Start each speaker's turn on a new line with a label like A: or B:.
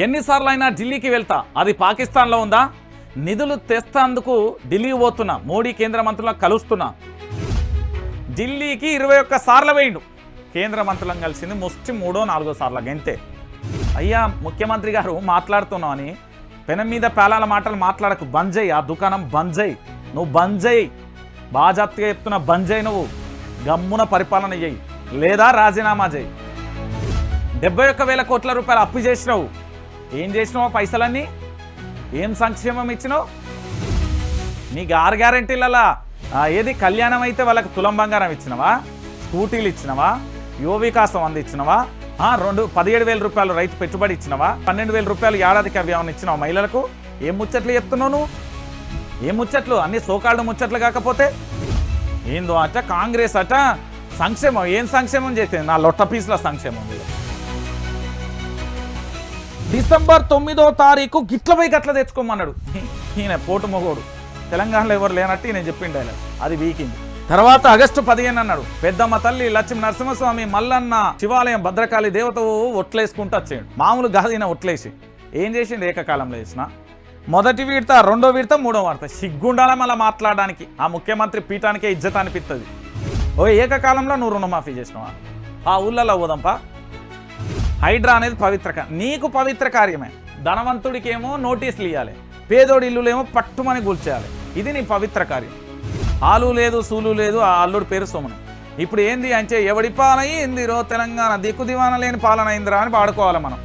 A: ఎన్నిసార్లు అయినా ఢిల్లీకి వెళ్తా, అది పాకిస్తాన్లో ఉందా? నిధులు తెస్తందుకు ఢిల్లీ పోతున్నా, మోడీ కేంద్ర మంత్రులను కలుస్తున్నా. ఢిల్లీకి 21 సార్లు వేయండు. కేంద్ర మంత్రులను కలిసింది ముష్టి 3-4 సార్లు గంతే. అయ్యా ముఖ్యమంత్రి గారు మాట్లాడుతున్నావు అని పెనం మీద పేలాల మాటలు మాట్లాడకు, బంజయ్. ఆ దుకాణం బంజయ్, నువ్వు బంజయ్. బాజాప్తిగా చెప్తున్నా, బంజయ్. నువ్వు గమ్మున పరిపాలన చేయి, లేదా రాజీనామా చేయి. 71,000 కోట్ల రూపాయలు అప్పు చేసినావు. ఏం చేసినావు? పైసలన్నీ ఏం సంక్షేమం ఇచ్చినావు? నీకు 6 గ్యారెంటీలలో ఏది కళ్యాణం అయితే వాళ్ళకి తులం బంగారం ఇచ్చినవా? స్కూటీలు ఇచ్చినవా? యువ వికాసం అందించినవా? 17,000 రూపాయలు రైతు పెట్టుబడి ఇచ్చినవా? 12,000 రూపాయలు ఏడాదికి అవి ఏమైనా ఇచ్చినావా మహిళలకు? ఏం ముచ్చట్లు చెప్తున్నావు నువ్వు? ఏం ముచ్చట్లు? అన్ని సోకాళ్ళు ముచ్చట్లు కాకపోతే ఏందో అట కాంగ్రెస్ అట సంక్షేమం. ఏం సంక్షేమం చేస్తే నా లొట్ట పీసుల సంక్షేమం. డిసెంబర్ 9వ తారీఖు గిట్ల పోయి గట్ల తెచ్చుకోమన్నాడు ఈయన పోటు మొగోడు. తెలంగాణలో ఎవరు లేనట్టు నేను చెప్పిండు ఆయన, అది వీకింది. తర్వాత ఆగస్టు 15 అన్నాడు, పెద్దమ్మ తల్లి లక్ష్మీ నరసింహస్వామి మల్లన్న శివాలయం భద్రకాళి దేవత ఒట్లేసుకుంటూ వచ్చాడు. మామూలు గాదిన ఒట్లేసి ఏం చేసిండు? ఏకకాలంలో చేసిన మొదటి విడత, 2వ విడత, 3వ విడత. సిగ్గుండాల మళ్ళీ మాట్లాడడానికి. ఆ ముఖ్యమంత్రి పీఠానికే ఇజ్జత అనిపిస్తుంది. ఓ ఏకకాలంలో నువ్వు రుణమాఫీ చేసినావా? ఆ ఊళ్ళలో పోదాంపా. హైడ్రా అనేది పవిత్ర, నీకు పవిత్ర కార్యమే. ధనవంతుడికేమో నోటీసులు ఇవ్వాలి, పేదోడి ఇల్లులేమో పట్టుమని కూల్చేయాలి. ఇది నీ పవిత్ర కార్యం. ఆలు లేదు, సూలు లేదు. ఆ అల్లుడు పేరు సోమను. ఇప్పుడు ఏంది అంటే ఎవడి పాలన అయిందిరో తెలంగాణ, దిక్కు దివాన లేని పాలన అయిందిరా అని పాడుకోవాలి మనం.